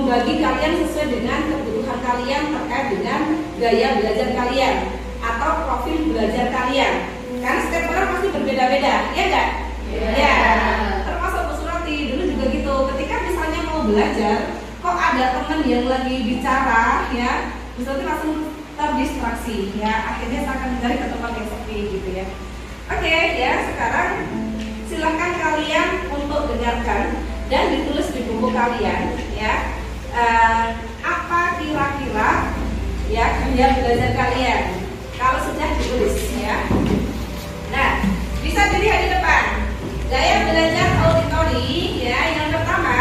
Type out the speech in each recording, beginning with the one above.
membagi kalian sesuai dengan kebutuhan kalian terkait dengan gaya belajar kalian atau profil belajar kalian. Karena setiap orang pasti berbeda-beda, ya enggak? Ya. Termasuk Bu Surati dulu juga gitu. Ketika misalnya mau belajar, kok ada teman yang lagi bicara, ya, Bu Surati langsung terdistraksi, ya. Akhirnya saya akan mencari ke tempat yang sepi, gitu ya. Oke, ya. Sekarang silahkan kalian untuk dengarkan dan ditulis di buku kalian, ya. Apa kira-kira ya gaya belajar kalian? Kalau sudah ditulis, ya. Nah, bisa dilihat di depan. Gaya belajar auditori, ya. Yang pertama,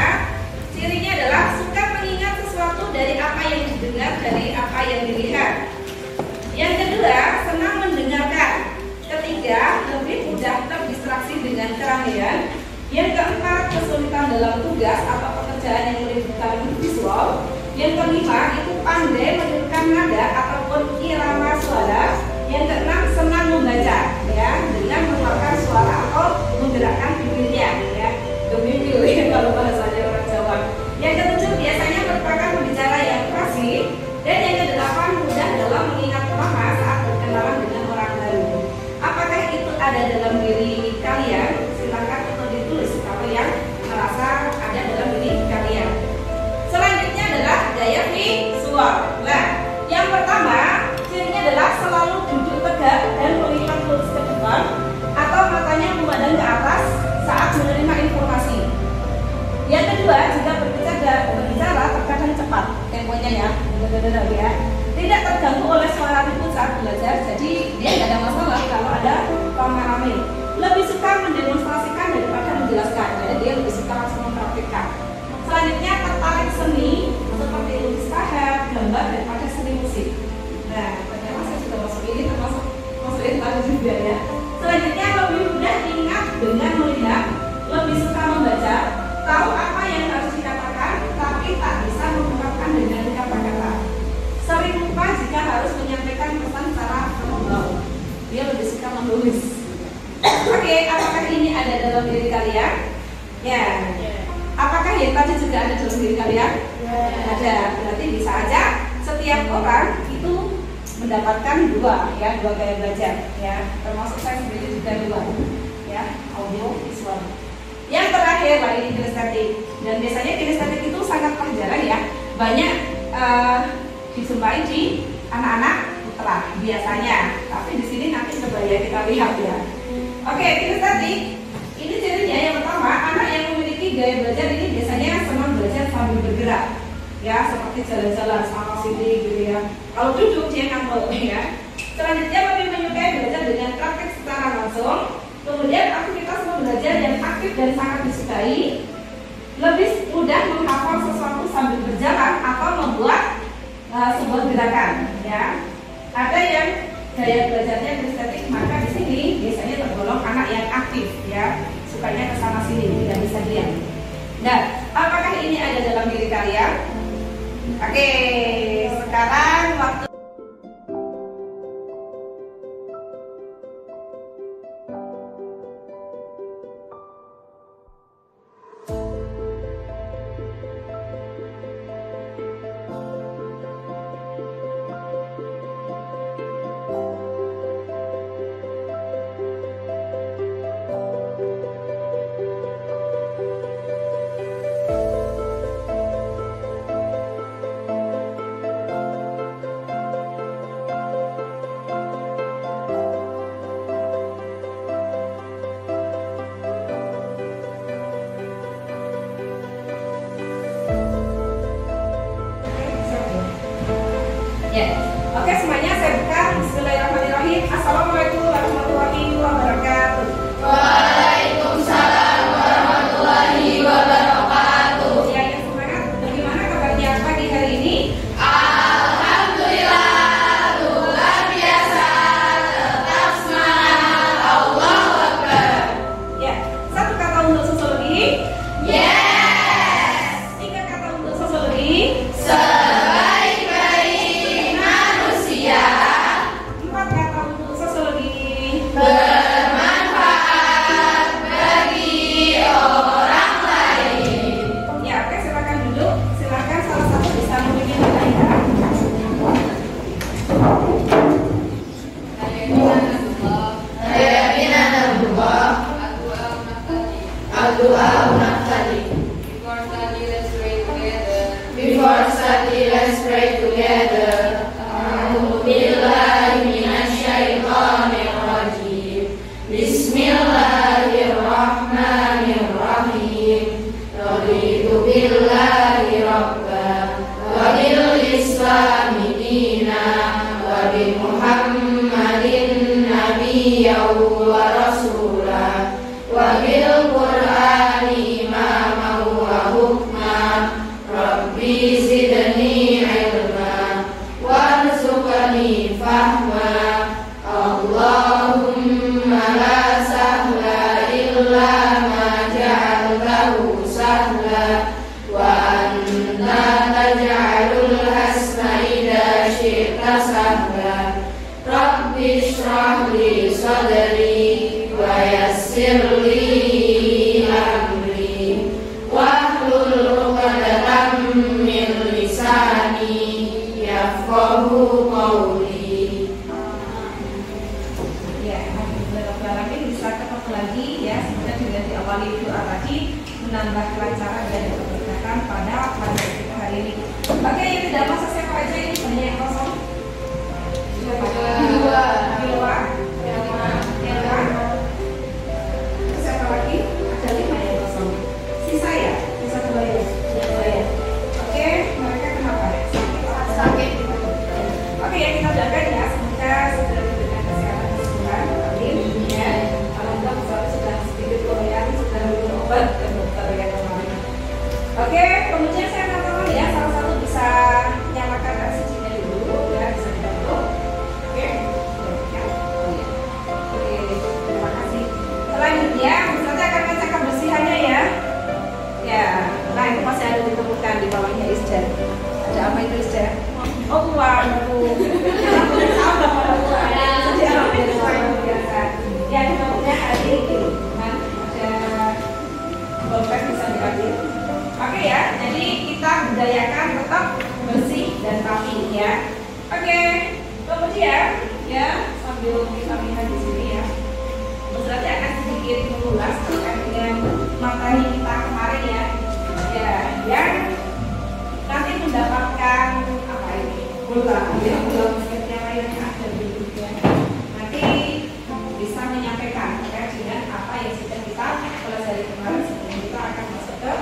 cirinya adalah suka mengingat sesuatu dari apa yang didengar, dari apa yang dilihat. Yang kedua, senang mendengarkan. Ketiga, lebih mudah terdistraksi dengan keramaian. Yang keempat, kesulitan dalam tugas atau pekerjaan yang melibatkan visual. Yang kelima, itu pandai menirukan nada ataupun irama suara. Yang keenam, senang membaca, ya, dengan mengeluarkan suara atau menggerakkan bibirnya, ya, gemimil, ya, kalau bahasanya orang Jawa. Yang ketujuh, biasanya merupakan pembicara yang fasih. Dan yang kedelapan, mudah dalam mengingat nama saat berkenalan dengan orang baru. Apakah itu ada dalam diri kalian? Silakan untuk ditulis kalau yang merasa ada dalam diri kalian. Selanjutnya adalah gaya visual. Nah, yang pertama, cirinya adalah selalu duduk tegak dan melihat lurus ke depan atau matanya memandang ke atas saat menerima informasi. Yang kedua, jika berbicara terkadang cepat temponya, ya, ya. Tidak terganggu oleh suara ribut saat belajar, jadi dia tidak ada masalah kalau ada rame-rame. Lebih suka mendemonstrasikan daripada menjelaskan, jadi dia lebih suka langsung mempraktikkan. Selanjutnya, tertarik seni seperti lukis pahat, gambar daripada seni musik. Nah, ternyata saya sudah masuk ini, termasuk tadi juga, ya. Selanjutnya, lebih mudah ingat dengan melihat, lebih suka membaca, tahu apa yang harus dikatakan, tapi tak bisa mengungkapkan dengan kata-kata. Sering lupa jika harus menyampaikan pesan secara verbal. Dia lebih suka menulis. Oke, apakah ini ada dalam diri kalian? Ya. Apakah yang tadi juga ada dalam diri kalian? Ada. Berarti bisa aja setiap orang itu mendapatkan dua gaya belajar, ya. Termasuk saya sendiri juga dua, ya, audio visual. Yang terakhir, ini kinestetik. Dan biasanya kinestetik itu sangat jarang, ya. Banyak dijumpai di anak-anak putra biasanya. Tapi di sini nanti coba ya kita lihat, ya. Oke, kinestetik. Ini cirinya yang pertama, anak yang memiliki gaya belajar ini biasanya senang belajar sambil bergerak, ya, seperti jalan-jalan sama sini, gitu, ya. Kalau duduk dia ngantuk, ya. Selanjutnya, lebih menyukai belajar dengan praktik secara langsung. Kemudian aktivitas belajar yang aktif dan sangat disukai. Lebih mudah menghafal sesuatu sambil berjalan atau membuat sebuah gerakan, ya. Ada yang gaya belajarnya kinestetik, maka di sini biasanya tergolong anak yang aktif, ya, sukanya kesana sini, tidak bisa diam. Nah, apakah ini ada dalam diri kalian? Oke, sekarang waktu. Ya, oke semuanya saya buka. Bismillahirrahmanirrahim. Assalamualaikum warahmatullahi wabarakatuh. Waalaikumsalam warahmatullahi wabarakatuh. Ya, yang semangat. Bagaimana kabarnya pagi hari ini? Alhamdulillah, luar biasa. Tetap semangat. Allahu Akbar. Ya, satu kata untuk sosiologi. Yes. 3 kata untuk sosiologi. Sebaik-baik manusia وبمحمد نبيا ورسولا وبالقرآن إماما وحكما ربي زدني علما وارزقني فهما اللهم لا سهل إلا ما جعلته سهلا وأنت تجعل الحزن إذا شئت سهلا رب اشرح لي صدري ويسر لي أمري واحلل عقدة من لساني يفقهوا قولي. Ya, alhamdulillah bisa ketemu lagi ya. Semoga dengan diawali doa tadi menambah kelancaran dan keberkahan pada pelajaran kita hari ini. Oke, yang tidak masa siapa aja ini banyak yang kosong. Dua. Siapa lagi? Ada 5 yang kosong. Sisa ya? Sisa 2 ya? Oke, mereka kenapa? Sakit. Oke, ya kita doakan ya. Semoga segera diberikan kesehatan kesembuhan. Amin. Ya. Alhamdulillah sudah sedikit goyang, sudah minum obat ke dokter ya kemarin. Oke, kemudian saya minta tolong ya, salah satu bisa nyalakan LCD-nya dulu ya, bisa dibantu. Oke. Ya. Oke, terima kasih. Selanjutnya, Ustazah akan ngecek kebersihannya ya. Ya, nah itu masih ada ditemukan di bawahnya Isja. Ada apa itu Isja? Oh, uang. Biasa. Ya, kemudian ada ini. Nah, ada dompet bisa diambil. Oke ya, jadi kita budayakan tetap bersih dan rapi ya. Oke, kemudian ya sambil kita lihat di sini ya. Berarti akan sedikit mengulas terkait dengan materi kita kemarin ya. Ya, yang nanti mendapatkan apa ini? Bola, ya, bola basketnya yang ada di ya. Nanti bisa menyampaikan terkait dengan apa yang sudah kita pelajari kemarin sebelum kita akan masuk ke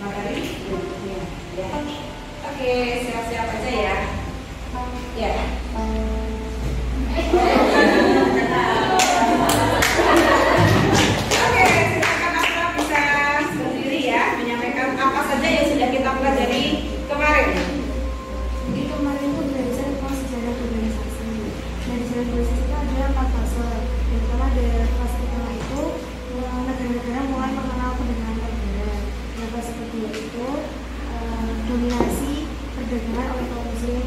materi berikutnya. Ya. Oke, siap-siap aja ya. Ya. Oke, silakan Asra bisa berdiri ya, menyampaikan apa saja yang sudah kita pelajari kemarin. Jadi kemarin itu belajar tentang sejarah globalisasi. Dan sejarah globalisasi itu ada 4 fase. Yang pertama ada fase pertama itu negara-negara mulai mengenal perdagangan negara. Yang fase kedua itu dominasi perdagangan oleh kaum muslim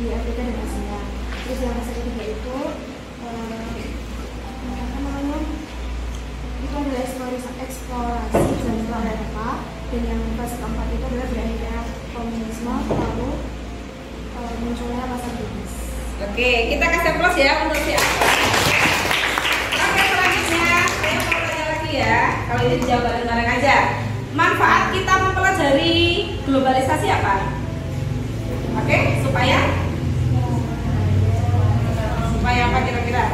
di Afrika dan Asia. Terus yang fase ketiga itu itu adalah eksplorasi Central Eropa. Dan yang fase keempat itu adalah berakhirnya komunisme, lalu munculnya pasar bebas. Oke, kita kasih plus ya untuk si Asra. Oke, selanjutnya saya mau tanya lagi ya. Kalau ini dijawab bareng-bareng aja. Manfaat kita mempelajari globalisasi apa? Oke, supaya apa kira-kira?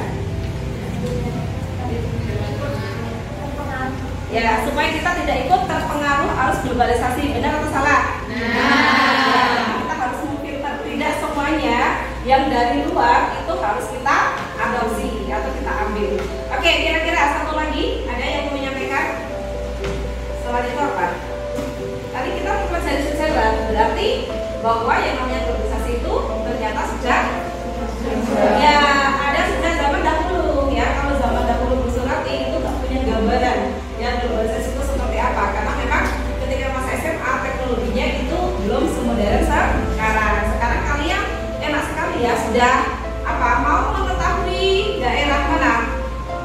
Ya, supaya kita tidak ikut terpengaruh arus globalisasi, benar atau salah? Nah, kita harus memfilter, tidak semuanya yang dari luar itu harus kita adopsi atau kita ambil. Oke, kira-kira satu lagi ada yang mau menyampaikan? Selain itu apa? Tadi kita mempelajari sejarah, berarti bahwa yang namanya globalisasi itu ternyata sejak ya ada sejak zaman dahulu ya. Kalau zaman dahulu Bu Surati itu nggak punya gambaran ya globalisasi itu seperti apa, karena memang ketika masa SMA teknologinya itu belum semodern sekarang. Sekarang kalian enak sekali ya sudah apa mau mengetahui daerah mana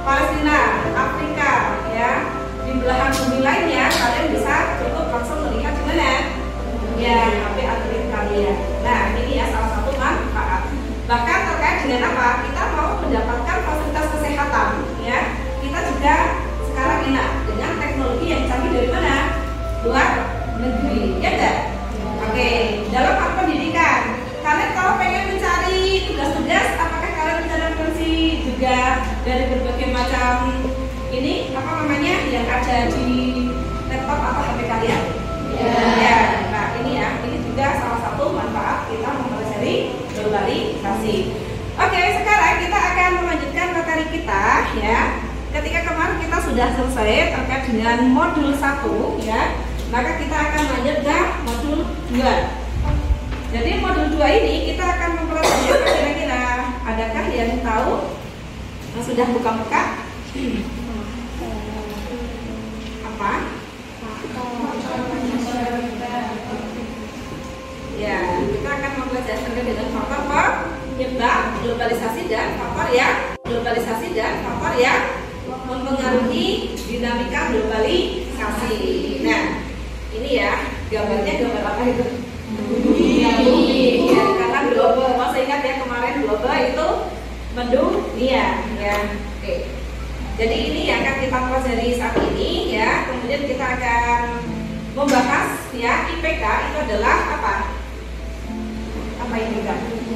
Palestina, Afrika ya di belahan bumi lainnya, kalian bisa cukup langsung melihat di mana ya HP Android kalian. Nah ini ya salah satu manfaat. Bahkan terkait dengan apa kita mau mendapatkan fasilitas kesehatan ya, kita juga sekarang enak dengan teknologi yang canggih dari mana? Luar negeri, ya enggak? Oke, dalam hal pendidikan, kalian kalau pengen mencari tugas-tugas, apakah kalian bisa referensi juga dari berbagai macam ini apa namanya yang ada di laptop atau HP kalian? Ya. Nah ini ya, ini juga salah satu manfaat kita mempelajari globalisasi. Oke, sekarang kita akan melanjutkan materi kita ya. Ketika kemarin kita sudah selesai terkait dengan modul 1 ya, maka kita akan lanjut ke modul 2. Jadi modul 2 ini kita akan mempelajari apa kira-kira? Adakah yang tahu? Yang sudah buka-buka? Apa? Ya, kita akan mempelajari terkait dengan faktor penyebab globalisasi dan faktor yang mempengaruhi dinamika globalisasi. Nah, ini ya gambarnya gambar apa itu? Bumi. Ya, karena global, masih ingat ya kemarin global itu mendunia ya. Oke. Jadi ini yang akan kita pelajari saat ini ya. Kemudian kita akan membahas ya IPK itu adalah apa? Apa IPK?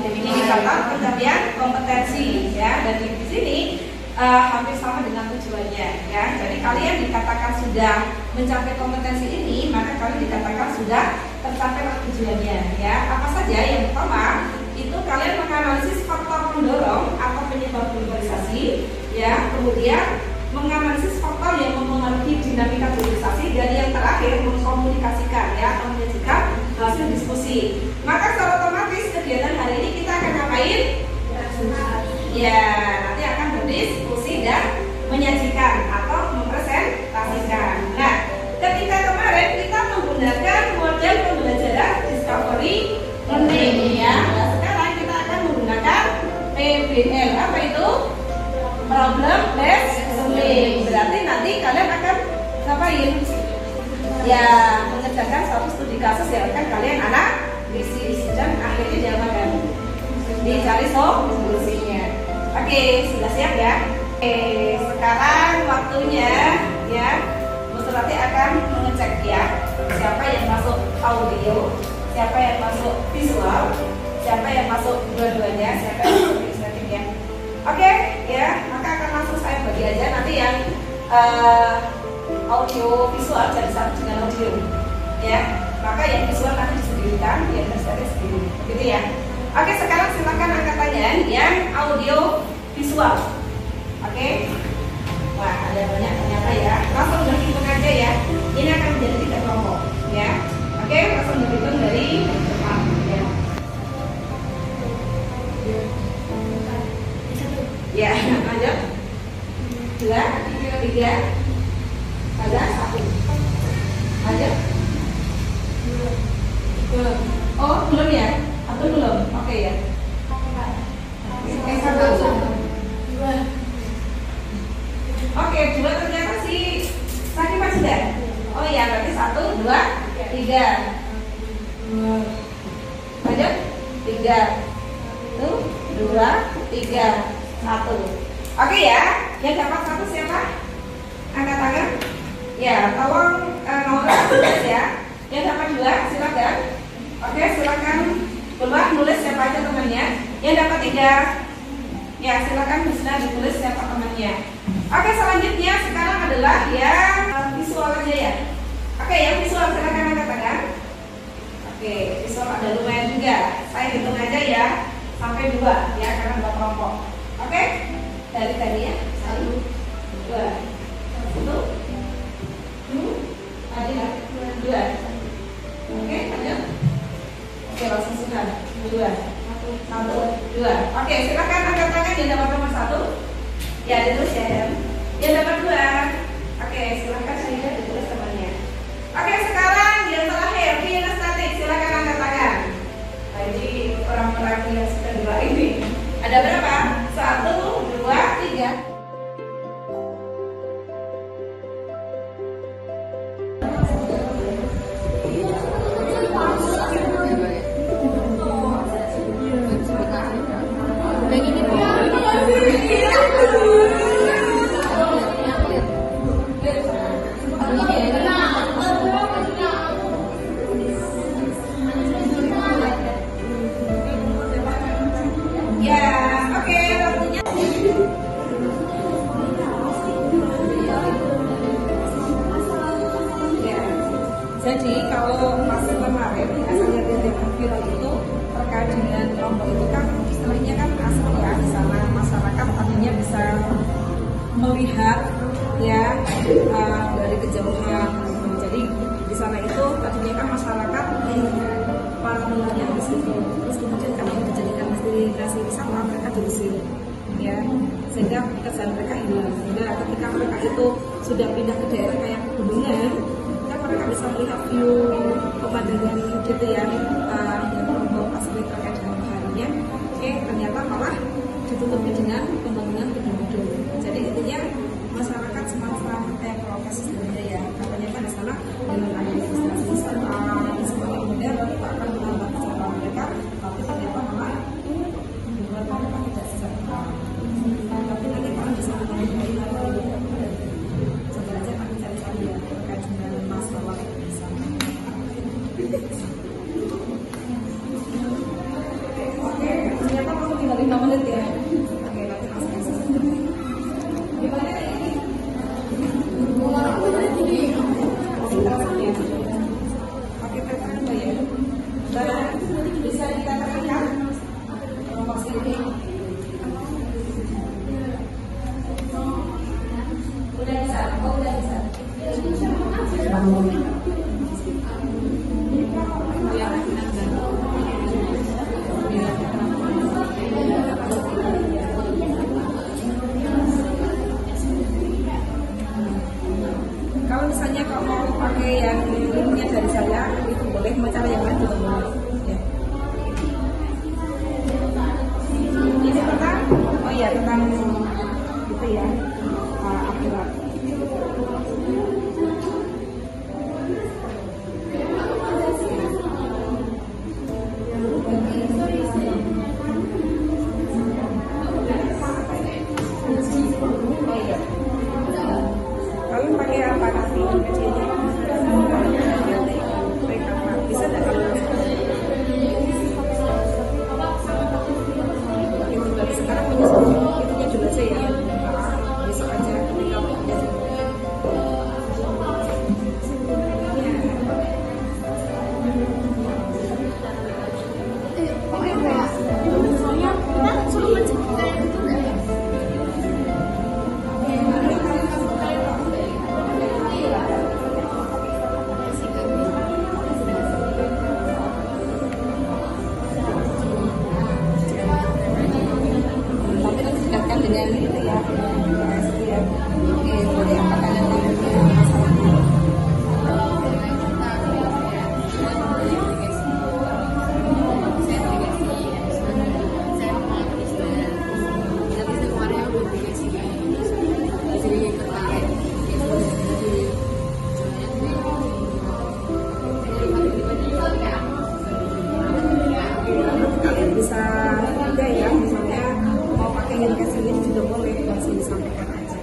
Indikator pencapaian kompetensi ya. Dan di sini hampir sama dengan tujuannya ya. Jadi kalian dikatakan sudah mencapai kompetensi ini, maka kalian dikatakan sudah tercapai tujuannya ya. Apa saja? Yang pertama itu kalian menganalisis faktor pendorong atau penyebab globalisasi ya. Kemudian menganalisis faktor yang mempengaruhi dinamika globalisasi, dan yang terakhir mengkomunikasikan ya atau menyajikan hasil diskusi. Maka secara otomatis kegiatan hari ini kita akan ngapain? Ya, nanti akan berdiskusi dan menyajikan atau mempresentasikan. Nah, ketika kemarin kita menggunakan model pembelajaran discovery learning ya. Nah, sekarang kita akan menggunakan PBL. Apa itu? Problem based learning. Berarti nanti kalian akan ngapain? Ya, mengerjakan suatu studi kasus yang akan kalian analisis dan akhirnya diapakan? Dicari solusinya. Oke, sudah siap ya? Oke, sekarang waktunya ya. Mas nanti akan mengecek ya siapa yang masuk audio, siapa yang masuk visual, siapa yang masuk dua-duanya, siapa yang masuk listening ya. Oke, ya, maka akan langsung saya bagi aja nanti yang audio visual jadi satu dengan audio ya. Maka yang visual nanti disendirikan, yang listening sendiri, begitu ya. Oke, sekarang silakan angkat tangan yang audio visual. Oke. Wah, ada banyak ternyata ya. Langsung berhitung aja ya. Ini akan menjadi 3 kelompok ya. Oke, langsung berhitung dari depan ya. Ya, lanjut. 2, 3, ada 1. Lanjut. Belum. Oh, belum ya? Atau belum? Oke ya. Oke, 2 ternyata si tadi Pak sudah. Oh iya, berarti 1, 2, 3. Lanjut. 3. 1, 2, 3, 1. Oke ya. Yang dapat 1 siapa? Angkat tangan. Ya, tolong nomor tulis ya. Yang dapat 2 silakan. Oke, silakan keluar nulis siapa aja temannya. Yang dapat 3, ya silakan bisa ditulis siapa temannya. Oke, selanjutnya sekarang adalah yang visual aja ya. Oke, yang visual silakan angkat tangan. Oke, visual ada lumayan juga. Saya hitung aja ya sampai 2 ya karena 2 kelompok. Oke, dari tadi ya 1, 2, 1, 2. Oke, lanjut. Oke, langsung sudah 2, 1, 2. Oke, silakan angkat tangan yang dapat nomor 1. Ya, ditulis ya. Yang dapat 2. Oke, silakan saya ditulis temannya. Oke, sekarang yang terakhir kinestetik, silakan angkat tangan. Jadi orang-orang yang sudah 2 ini ada berapa? 1, 2, 3. Jadi kalau pas kemarin hasilnya dari viral itu terkait dengan kelompok itu kan istilahnya kan asal ya. melihat ya dari kejauhan. Jadi di sana itu tadinya kan masyarakat para nelayan di situ, terus kemudian kami menjadikan destinasi wisata mereka di sini ya, sehingga pekerjaan mereka hilang. Sehingga ketika mereka itu sudah pindah ke daerah kayak pegunungan, kan mereka bisa melihat view pemandangan gitu ya, yang membawa fasilitas terkait dengan baharinya. Ternyata malah ditutupi dengan pembangunan gedung-gedung. Jadi intinya masyarakat semacam kayak protes sebenarnya ya, katanya kan di sana dengan adanya destinasi wisata sebagai model itu akan menambah kesejahteraan mereka, tapi ternyata malah membuat mereka tidak sejahtera. Tapi nanti kalau bisa mengenai coba aja kami cari-cari ya terkait dengan masalah di sana. Oke, ternyata kamu tinggal 5 menit ya. Oke, nanti masuk. Gimana ini? Pakai tekan apa ya? Dan bisa kita tekan kelompok sini. Udah bisa? Oh, udah bisa. Kalau misalnya kamu mau pakai yang ilmunya dari saya, itu boleh, mau cara yang lain juga boleh. Ya. Ini tentang, oh iya tentang gitu ya, akurat. Oh iya. Kalian pakai apa nanti kecilnya? Bisa tidak? Sekarang itunya dulu aja ya. Besok aja ketika udah. Dengan itu ya, oke, boleh apa kalian kalian bisa juga ya, misalnya mau pakai indikasi ini juga boleh, langsung disampaikan aja.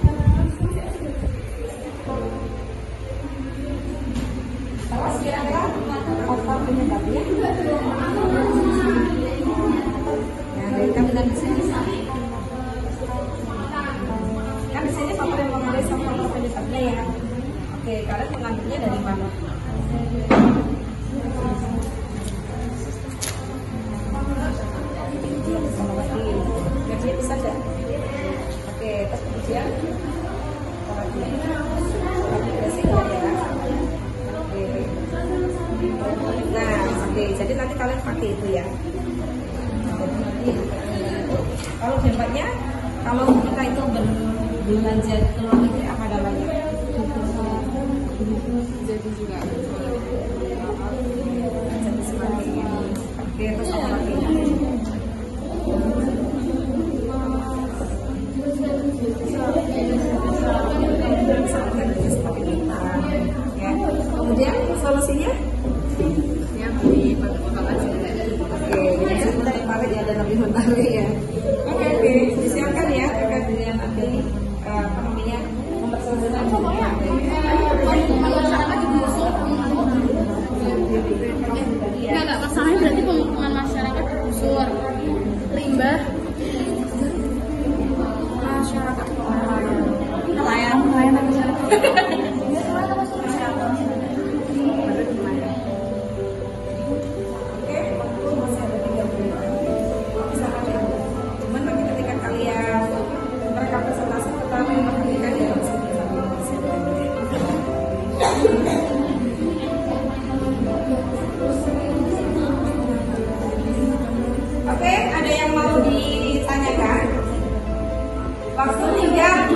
Terus kira-kira apa penyebabnya? Ya, dari kandungan di sini kan di sini faktor yang memadai sama penyebabnya ya. Oke, kalian mengambilnya dari mana? Gajinya bisa aja. Oke, terus kemudian aplikasi ya. Oke. Nah, oke, jadi nanti kalian pakai itu ya. Kalau dampaknya, kalau kita itu belanja ke luar negeri apa namanya? Jadi juga. Jadi semakin. Oke, terus apa lagi? Ya. Kemudian solusinya ya beli botol aja. Oke, jadi sebentar paling ya dan lebih menarik ya. Oke, disiapkan ya terkait dengan nanti apa namanya mempersiapkan semuanya. Enggak masalahnya berarti pemukiman masyarakat busuk.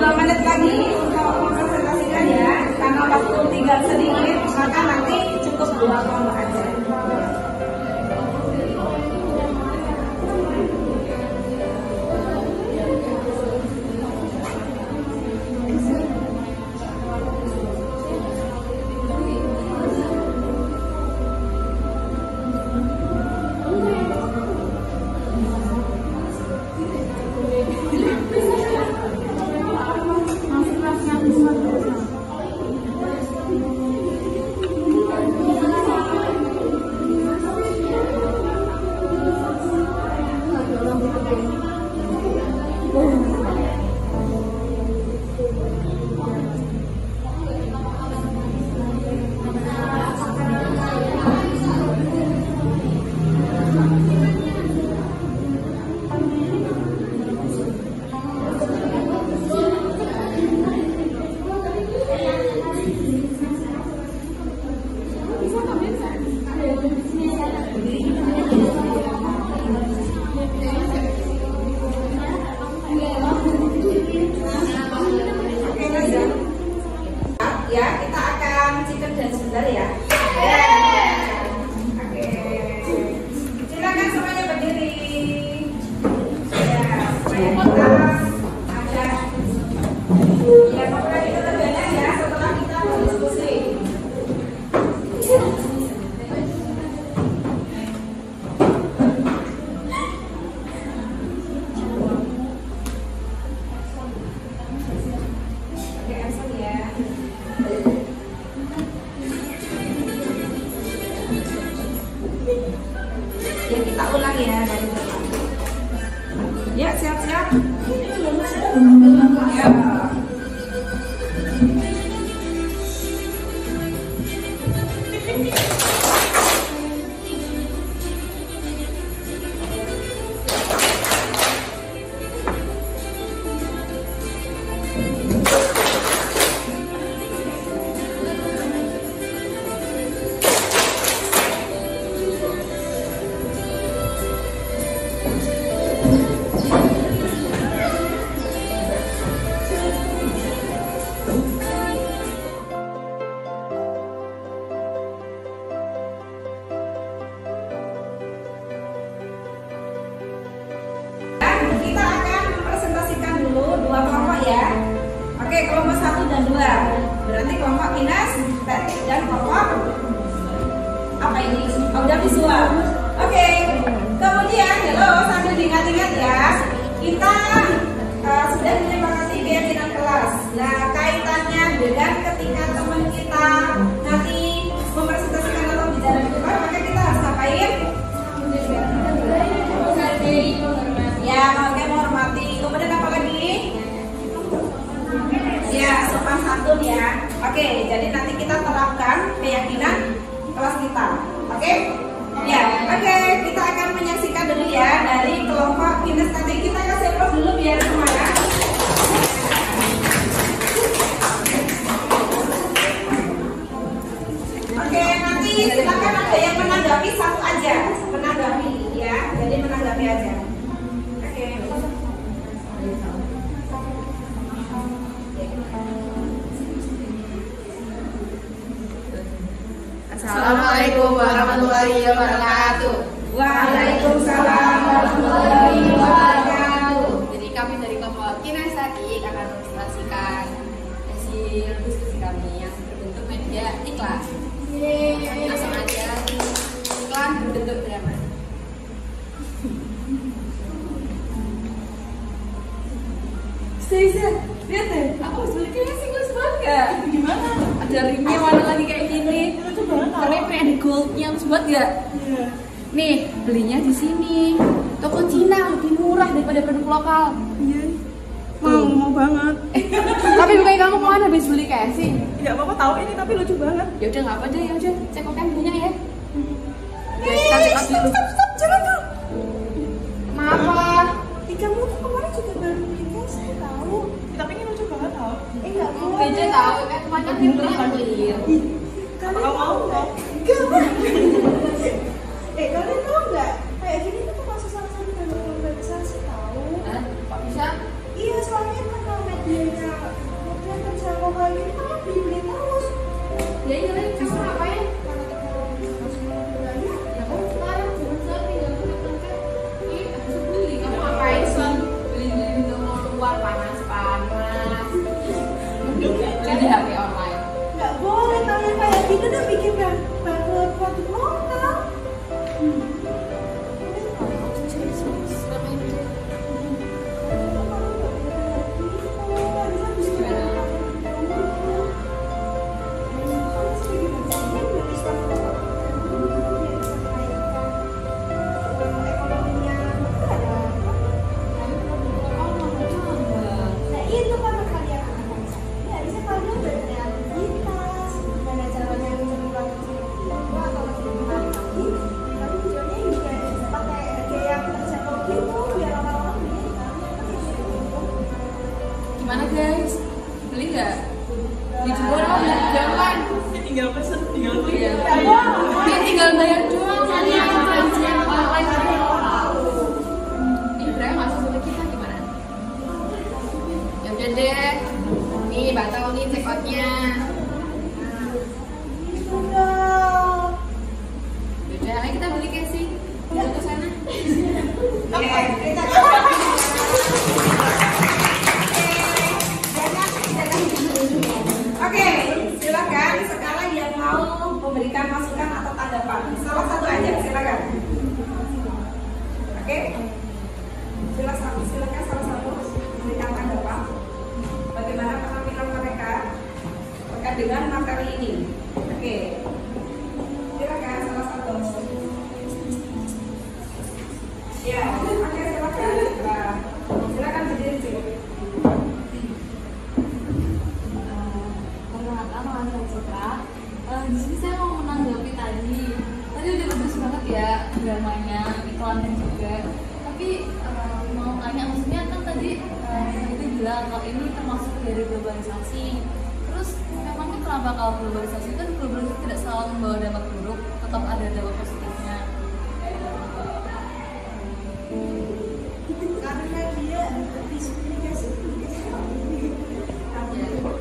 2 menit lagi untuk mempresentasikan ya. Karena waktu tinggal sedikit, maka nanti cukup 2 kelompok aja. Ya, kita akan chicken dance sebentar ya. Oke. Silakan semuanya berdiri. Ya, supaya kita ada. Ya, pokoknya kita terbanyak ya setelah kita berdiskusi. Oke, langsung ya. Ya, kita ulang ya dari depan. Ya, siap-siap. Ya. Kita akan mempresentasikan dulu 2 kelompok ya. Oke, kelompok 1 dan 2. Berarti kelompok kinestetik dan kelompok apa ini? Audiovisual. Oke. Kemudian, halo, sambil diingat-ingat ya, kita sudah menyepakati keyakinan kelas. Nah, kaitannya dengan ketika teman kita nanti mempresentasikan atau bicara di depan, maka kita harus ngapain? Ya, menghormati. Kemudian apa lagi? Ya, sopan santun ya. Oke, jadi nanti kita terapkan keyakinan kelas kita. Oke? Ya, oke. Kita akan menyaksikan dulu ya dari kelompok kinestetik. Kita kasih aplaus dulu biar semangat. Oke, nanti silakan ada yang menanggapi satu aja. Menanggapi ya. Jadi menanggapi aja. Assalamualaikum warahmatullahi wabarakatuh. Waalaikumsalam warahmatullahi wabarakatuh. Jadi kami dari kelompok kinestetik akan mempresentasikan hasil diskusi kami yang berbentuk media iklan. Langsung aja, iklan berbentuk drama. Stay lihat deh. Aku beli kayaknya sih gue banget. Gimana? Ada rimnya warna lagi kayak gini. Tapi ada goldnya, harus buat nggak? Iya. Nih, belinya di sini. Toko Cina lebih murah daripada produk lokal. Iya. Mau banget. Tapi bukannya kamu kemana habis beli kayak sih? Tidak apa-apa tahu ini tapi lucu banget. Ya udah nggak apa deh, ya udah cekokan punya ya. Oke, kita cekot dulu. Stop, jangan dulu. Kenapa? Kamu tuh kemarin juga baru nikah, saya tahu. Tapi ini lucu banget tahu. Enggak mau. Beda tahu kan kemarin dia beli kan clear. Kalian mau nggak? Kalian tahu nggak? Kayak gini tuh masuk salah satu dari organisasi tahu. Hah? Kok bisa? Iya, soalnya kan kalau medianya Ya iya, kamu ngapain? Kamu ngapain selalu beli-beli minum luar panas-panas? Jadi HP online. Nggak boleh tanya kayak gitu udah bikin baru produk lokal. Gimana guys? Beli nggak? Beli juga dong, jangan. Tinggal pesen, tinggal beli. Dia tinggal bayar doang, kalian belanja online. Ini berapa masuk sama kita gimana? Ya udah deh. Nih batal nih check outnya. Udah, ayo kita beli casing. Yuk ke sana. Oke, silakan sekarang yang mau memberikan masukan atau tanggapan. Salah satu aja, silakan. Oke, silakan salah satu memberikan tanggapan. Bagaimana penampilan mereka terkait dengan materi ini? Oke, silakan salah satu. Ya, oke silakan. Nah, silakan berdiri sih. Di sini saya mau menanggapi tadi udah bagus banget ya dramanya, iklannya juga. Tapi mau tanya, maksudnya kan tadi itu bilang kalau ini termasuk dari globalisasi. Terus memangnya kenapa kalau globalisasi kan globalisasi tidak selalu membawa dampak buruk, tetap ada dampak positifnya. Karena dia diskualifikasi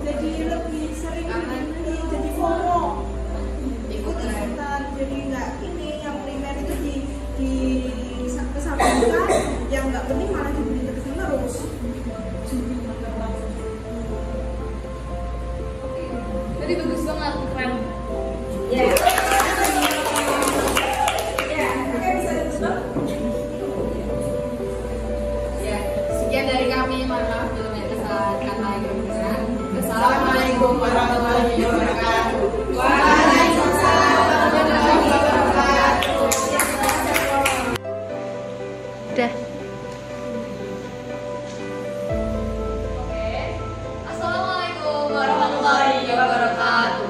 jadi lebih sering jadi FOMO ikut-ikutan, jadi nggak ini yang primer itu di kesampingkan, yang nggak penting malah dibeli terus. Jadi bagus banget, keren. Ya. Ya, oke bisa disebut. Ya, sekian dari kami. Mohon maaf bila ada kesalahan kata yang berkenan. Assalamualaikum warahmatullahi wabarakatuh. Waalaikumsalam warahmatullahi wabarakatuh. Udah. Assalamualaikum warahmatullahi wabarakatuh.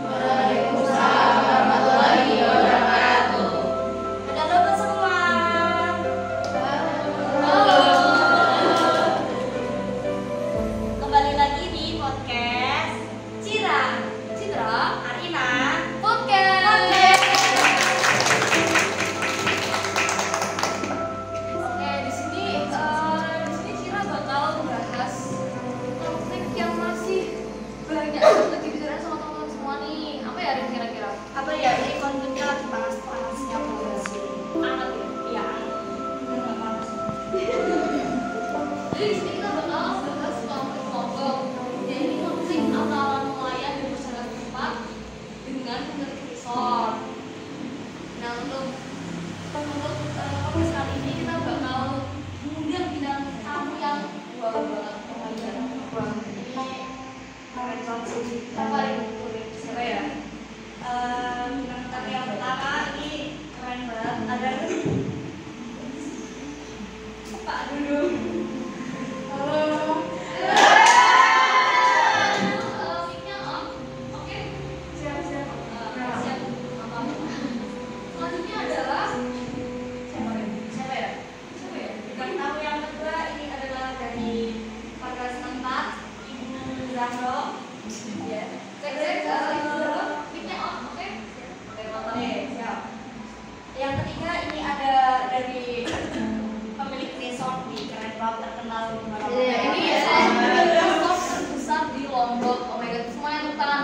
Waalaikumsalam warahmatullahi wabarakatuh. Ada apa semua? Halo. Kembali lagi di podcast Citra Arina Podcast. Oke, di sini Cira bakal membahas topik yang masih banyak banget dibicarain sama teman-teman semua nih. Apa ya Rin, kira-kira? apa ya ini kontennya lagi panas-panasnya sih hangat ya iya nggak panas Jadi di sini kita bakal bahas konflik kelompok. Ya ini konflik antara nelayan dan masyarakat setempat dengan pemilik resort. Nah untuk podcast kali ini kita bakal mengundang bintang tamu yang wow banget. ini keren banget sih Siapa Rin? siapa ya bintang tamu yang pertama ini keren banget ada Pak Dudu. Halo. Mic-nya on. Oke. Siap. Siap. Selanjutnya adalah Siapa ya? Bintang tamu yang kedua ini adalah dari warga setempat, Ibu Zahro. Ya. cek mic-nya on. Oke. Oke, mantap. Siap. Yang ketiga ini ada dari pemilik resort di Keren Club terkenal di mana-mana. Ya, ini ya resort terbesar di Lombok. Oh my god, semuanya tepuk tangan.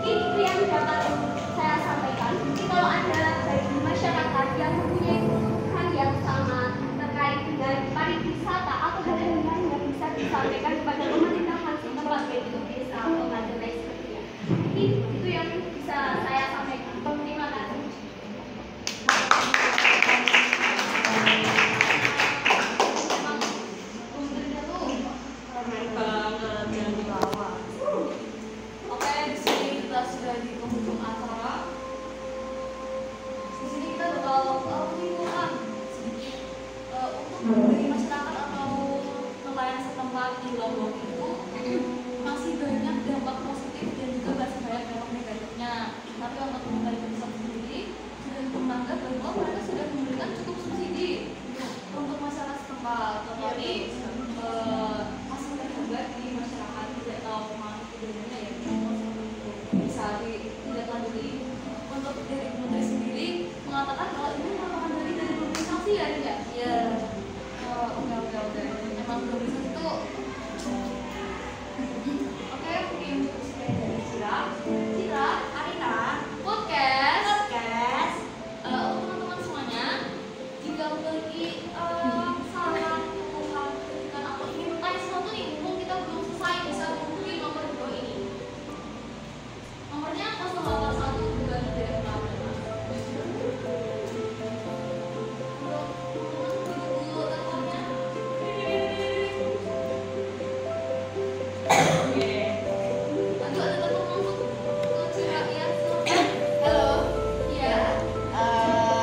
Mungkin itu yang dapat saya sampaikan. Jadi kalau ada bagi masyarakat yang mempunyai kebutuhan yang sama terkait dengan pariwisata atau hal-hal lain yang bisa disampaikan kepada pemerintahan setempat, baik itu desa atau dan lain sebagainya. Mungkin itu yang bisa saya sampaikan. Terima kasih. Oke, di sini kita sudah di penghujung acara. Di sini kita bakal menyimpulkan sedikit untuk dari masyarakat atau nelayan setempat di Lombok itu masih banyak dampak positif dan juga masih banyak dampak negatifnya. Tapi untuk dari Kementerian sendiri sudah menganggap bahwa mereka sudah memberikan cukup subsidi untuk masyarakat setempat. Tetapi masih terhambat di masyarakat tidak tahu kemana kebenarannya ya. Bisa ditindaklanjuti. Untuk dari Kementerian sendiri mengatakan kalau ini merupakan dari globalisasi ya, tidak? Iya. Oke. Emang globalisasi itu. Oke, mungkin sekian dari Citra, Arina, podcast. Untuk teman-teman semuanya, jika memiliki saran, keluhan, kritikan atau ingin bertanya sesuatu nih, mumpung kita belum selesai, bisa menghubungi nomor di bawah ini. Nomornya 0812338.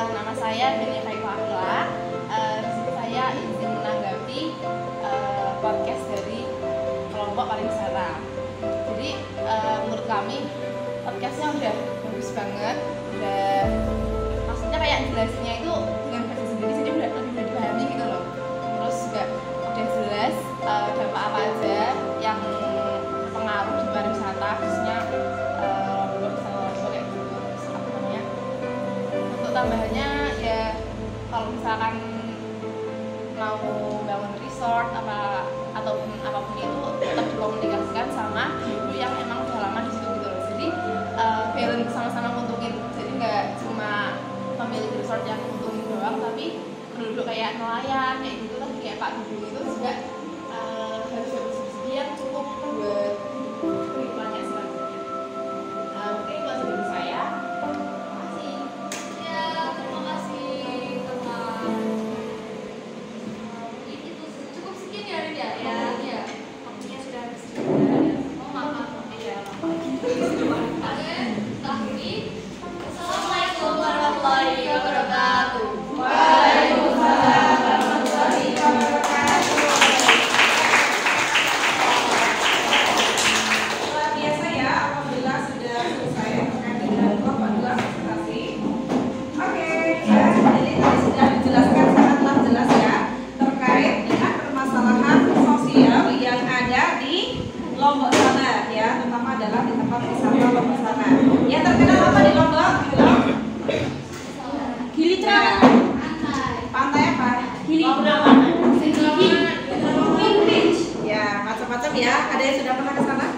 Nama saya Denia Faifahila. Di sini saya izin menanggapi podcast dari kelompok pariwisata. Jadi menurut kami podcastnya udah bagus banget, udah maksudnya kayak jelasnya itu dengan versi sendiri, jadi udah lebih mudah dipahami gitu loh. Terus juga udah jelas dampak apa aja yang pengaruh di pariwisata, khususnya Lombok sama kayak gitu. Terus apa namanya? Untuk tambahannya ya kalau misalkan mau bangun resort ataupun apapun itu tetap dikomunikasikan sama ibu yang emang udah lama di situ gitu loh. Jadi balance sama-sama nguntungin. Jadi nggak cuma pemilik resort yang nguntungin doang, tapi penduduk kayak nelayan kayak gitu kan, kayak Pak Dudung itu juga harus dapat subsidi yang cukup buat kehidupannya selanjutnya. Mungkin itu aja dari saya. Terima kasih. Ya, terima kasih teman. Mungkin itu cukup sekian ya, Rin ya. Ya. Waktunya sudah habis juga. Oh, maaf. Ya, Oke, akhiri. Assalamualaikum warahmatullahi wabarakatuh. Waalaikumsalam warahmatullahi wabarakatuh. Luar biasa ya, alhamdulillah sudah selesai terkait dengan kelompok 2 presentasi. Oke, ya, jadi tadi sudah dijelaskan sangatlah jelas ya terkait dengan permasalahan sosial yang ada di Lombok sana ya, terutama adalah di tempat wisata Lombok sana. Yang terkenal apa di Lombok? Gilitra. Pantai apa? Ya, macam-macam ya. Ada yang sudah pernah ke sana?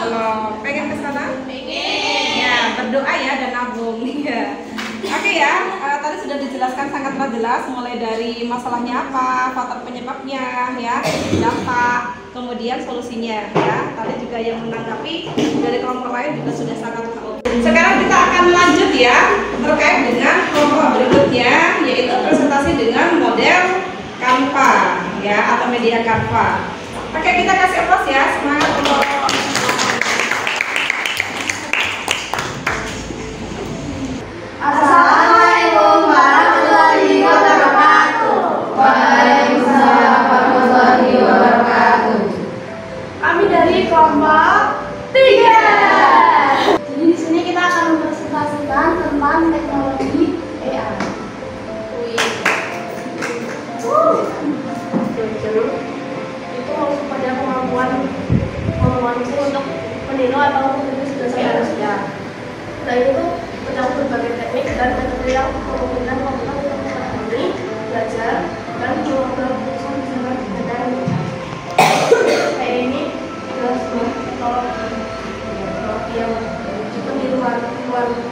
Belum. Pengen ke sana? Pengen. Ya, berdoa ya dan nabung. Ya. Oke ya, tadi sudah dijelaskan sangatlah jelas mulai dari masalahnya apa, faktor penyebabnya ya, dampak, kemudian solusinya ya. Tadi juga yang menanggapi dari kelompok lain juga sudah sangat tahu. Sekarang kita akan lanjut ya terkait dengan kelompok berikutnya, yaitu presentasi dengan model Canva ya, atau media Canva. Oke, kita kasih applause ya, semangat untuk Assalamualaikum warahmatullahi wabarakatuh. Waalaikumsalam warahmatullahi wabarakatuh. Kami dari kelompok 3. Jadi di sini kita akan mempresentasikan tentang teknologi AI. Itu maksud pada kemampuanku untuk meniru atau menulis berdasarkan manusia. Nah itu mencakup berbagai teknik dan metode yang memungkinkan komputer untuk mengetahui, belajar, dan mengolah keputusan bersama dengan kayak ini adalah sebuah teknologi yang luar negeri.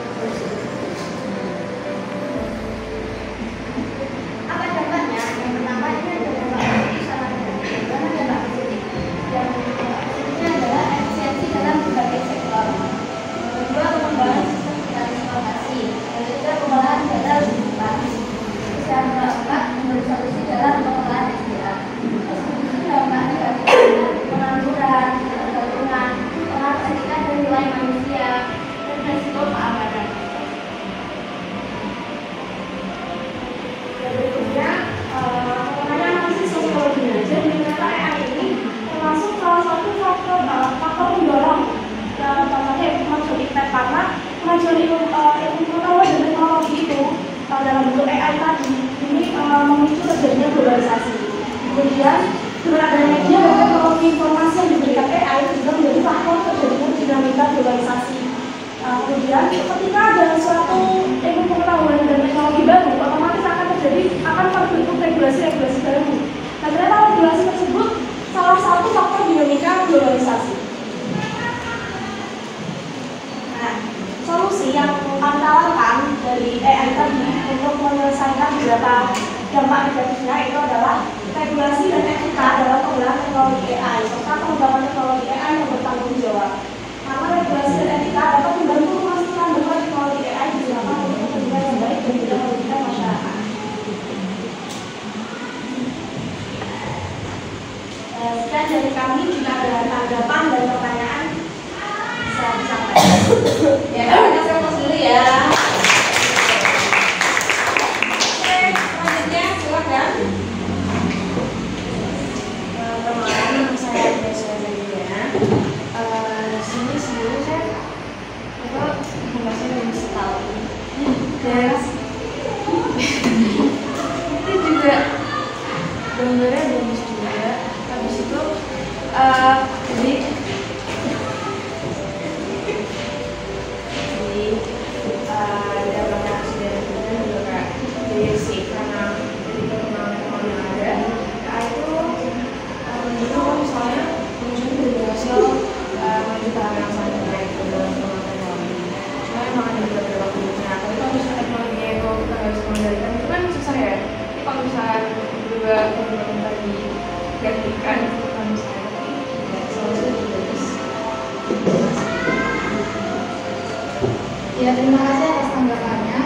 Apa dampaknya? Yang pertama ini ada dampak positif sama negatif. Karena dampak positif yang positifnya adalah efisiensi dalam berbagai sektor. Yang kedua, pengembangan sistem transportasi. Yang ketiga, pengolahan data lebih cepat. Terus yang keempat, memberi solusi dalam pengolahan SDA. Terus itu dampak negatifnya pengangguran, ketergantungan, pengaruh etika dan nilai manusia, dan resiko keamanan. Berikutnya, namanya analisis sosiologinya. Jadi ternyata AI ini termasuk salah satu faktor pendorong contohnya kemajuan internet, karena kemajuan ilmu pengetahuan dan teknologi itu dalam bentuk AI tadi ini memicu terjadinya globalisasi. Kemudian dengan adanya media dan teknologi informasi yang diberikan AI itu juga menjadi faktor terjadinya dinamika globalisasi. Kemudian ketika ada suatu ilmu pengetahuan dan teknologi baru, otomatis akan terbentuk regulasi-regulasi baru. Dan ternyata regulasi tersebut salah satu faktor dinamika globalisasi. Nah, solusi yang kami tawarkan dari AI tadi untuk menyelesaikan beberapa dampak negatifnya itu adalah regulasi dan etika dalam penggunaan teknologi AI serta pengembangan teknologi AI yang bertanggung jawab. Karena regulasi dan etika dapat membantu memastikan bahwa teknologi AI digunakan untuk kepentingan yang baik dan tidak merugikan masyarakat. Sekian dari kami, jika ada tanggapan dan pertanyaan bisa disampaikan. Ya, kita fokus dulu ya. Oke, selanjutnya silakan. Perkenalkan, nama saya Desya Zaidiyah. Sini sebelum saya bahasanya lebih setahun. Dan itu juga gambarnya bagus juga. Habis itu jadi ada banyak sudah juga kak. Jadi sih karena jadi perkembangan yang ada, itu dulu misalnya muncul dari hasil menuju ke arah yang selanjutnya itu dalam pengembangan teknologi. Cuma emang ada beberapa kuncinya. Tapi kalau misalnya teknologinya itu kita harus mengendalikan itu kan susah ya. Tapi kalau misalnya juga pemerintah digantikan kalau misalnya solusi lebih bagus. Ya, terima kasih atas tanggapannya.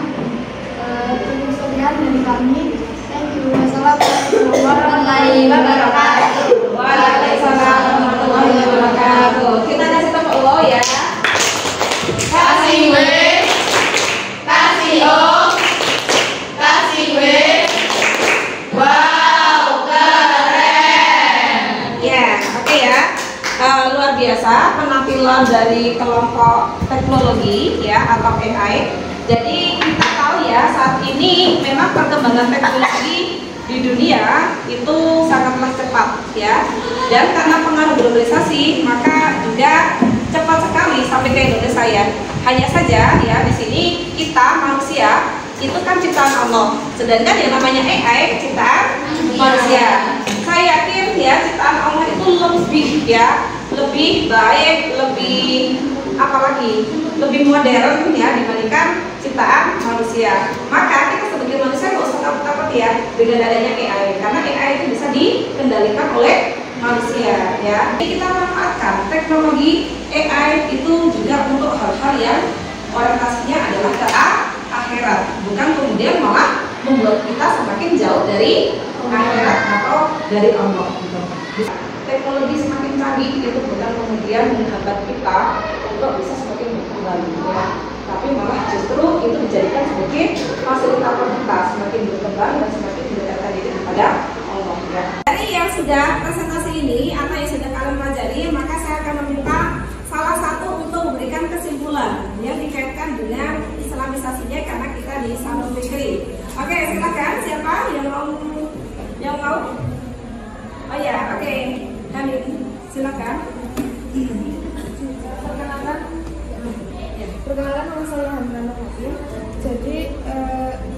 Cukup sekian dari kami. Thank you. Wassalamualaikum warahmatullahi wabarakatuh. Waalaikumsalam warahmatullahi wabarakatuh. Kita kasih tepuk Allah ya. Kasih W, kasih O, kasih W. Wow, keren. Ya, oke ya. Luar biasa penampilan dari kelompok teknologi ya atau AI. Jadi kita tahu ya saat ini memang perkembangan teknologi di dunia itu sangatlah cepat ya, dan karena pengaruh globalisasi maka juga cepat sekali sampai ke Indonesia ya. Hanya saja ya di sini kita manusia itu kan ciptaan Allah, sedangkan yang namanya AI ciptaan manusia. Saya yakin ya ciptaan Allah itu lebih ya, lebih baik, lebih apalagi lebih modern ya dibandingkan ciptaan manusia. Maka kita sebagai manusia nggak usah takut-takut ya dengan adanya AI, karena AI itu bisa dikendalikan oleh manusia ya. Jadi kita manfaatkan teknologi AI itu juga untuk hal-hal yang orientasinya adalah ke akhirat, bukan kemudian malah membuat kita semakin jauh dari akhirat atau dari Allah gitu. Teknologi semakin canggih itu bukan kemudian menghambat kita untuk bisa semakin berkembang ya, tapi malah justru itu dijadikan sebagai fasilitator kita semakin berkembang dan semakin mendekatkan diri kepada Allah ya. Dari yang sudah presentasi ini atau yang sudah kalian pelajari, maka saya akan meminta salah satu untuk memberikan kesimpulan yang dikaitkan dengan islamisasinya karena kita di Sanul Fikri. Oke, silakan siapa yang mau? Oh ya, oke. Hamid, silakan. Perkenalkan, nama saya Hamdan Fatin. Jadi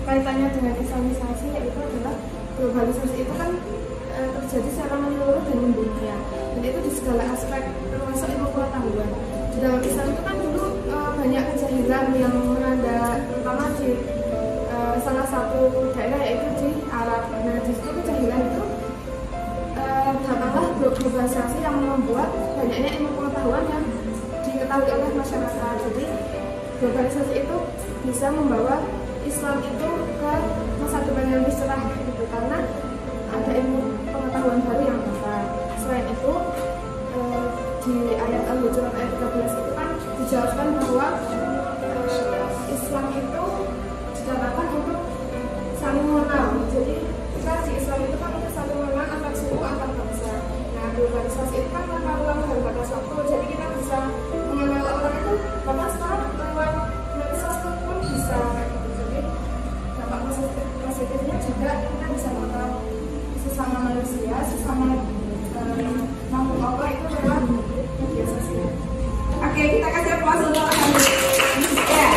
kaitannya dengan islamisasi yaitu adalah globalisasi itu kan terjadi secara menyeluruh dan mendunia, dan itu di segala aspek termasuk ilmu pengetahuan. Di dalam Islam itu kan dulu banyak kejahilian kejahilan yang melanda terutama di salah satu daerah yaitu di Arab. Nah di situ kejahilan itu datanglah globalisasi yang membuat banyaknya ilmu pengetahuan yang diketahui oleh masyarakat. Jadi globalisasi itu bisa membawa Islam itu ke masa depan yang lebih cerah gitu, karena ada ilmu pengetahuan baru yang datang. Selain itu di ayat Al-Hujurat ayat 13 itu kan dijelaskan bahwa Islam itu dikatakan untuk saling mengenal. Jadi kita di Islam itu kan untuk saling mengenal antar suku, antar bangsa. Nah globalisasi itu kan tanpa ruang dan batas waktu, jadi kita bisa mengenal orang itu bahkan sekarang lewat media sosial pun bisa gitu. Jadi dampak positifnya juga kita bisa mengenal sesama manusia, sesama makhluk Allah itu lewat media sosial. Oke, kita kasih aplaus untuk ya.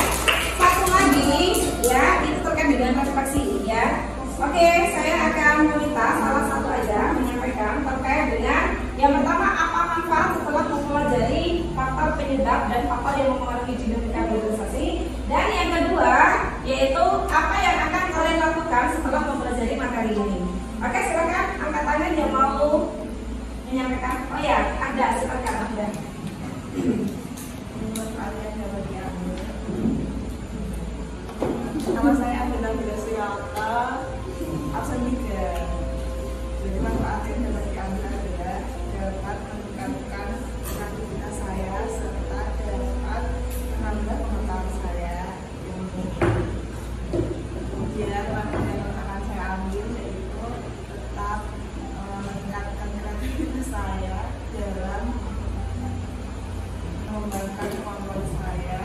Satu lagi ya, itu terkait dengan motivasi ya. Oke, saya akan meminta salah satu aja menyampaikan terkait dengan yang pertama, apa manfaat setelah mempelajari faktor penyebab dan faktor yang mempengaruhi dinamika globalisasi, dan yang kedua yaitu apa yang akan kalian lakukan setelah mempelajari materi ini. Oke, silakan angkat tangan yang mau menyampaikan. Oh ya, ada, silakan ada. Nama saya Andina Bilasyata, absen 3. Jadi manfaat yang dapat diambil adalah dapat meningkatkan aktivitas saya serta dapat menambah pengetahuan saya. Kemudian manfaat yang akan saya ambil yaitu tetap meningkatkan kreativitas saya dalam mengembangkan kemampuan saya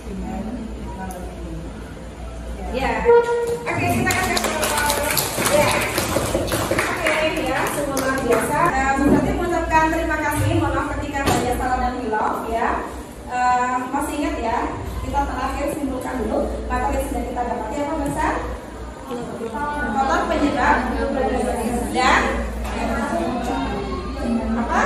dengan teknologi. Ya, oke, kita akan ya. Oke ya, semua luar biasa. Berarti mengucapkan terima kasih. Mohon maaf ketika banyak salah dan hilaf ya. Masih ingat ya, kita terakhir simpulkan dulu materi yang sudah kita dapati apa besar? Faktor penyebab dan apa?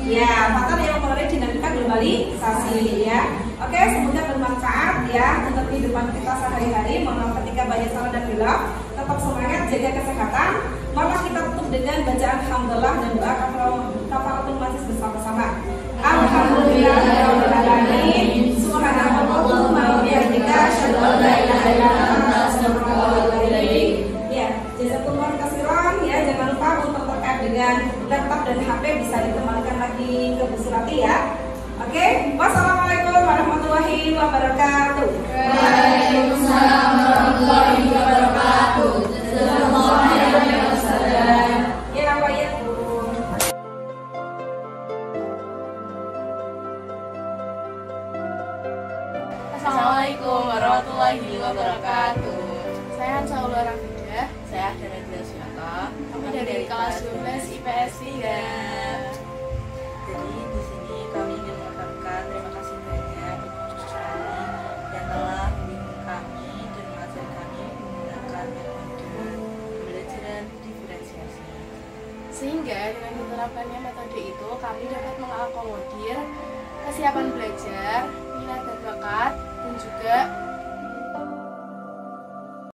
Ya, faktor yang mempengaruhi dinamika globalisasi ya. Oke, semoga bermanfaat ya untuk kehidupan kita sehari-hari. Mohon maaf ketika banyak salah dan hilaf. Tetap semangat, jaga kesehatan. Maka kita tutup dengan bacaan hamdalah dan doa kafaratul majlis bersama-sama. Alhamdulillahirabbil alamin. Subhanallahumma wa bihamdika asyhadu an la ilaha illa anta astaghfiruka wa atubu ilaik. Ya, jazakumullah khairan ya. Jangan lupa untuk terkait dengan laptop dan HP bisa dikembalikan lagi ke Bu Surati ya. Oke, wassalamualaikum warahmatullahi wabarakatuh. Waalaikumsalam warahmatullahi wabarakatuh. Ya, Pak ya. Assalamualaikum warahmatullahi wabarakatuh. Saya Hansaul Rafidah. Saya Andina Bilasyata. Kami dari kelas 12 IPS 3. Jadi di sini kami ingin mengucapkan terima kasih banyak untuk kami yang telah membimbing kami dan mengajar kami menggunakan metode pembelajaran diferensiasi. Sehingga dengan diterapkannya metode itu kami dapat mengakomodir kesiapan belajar, minat dan bakat, dan juga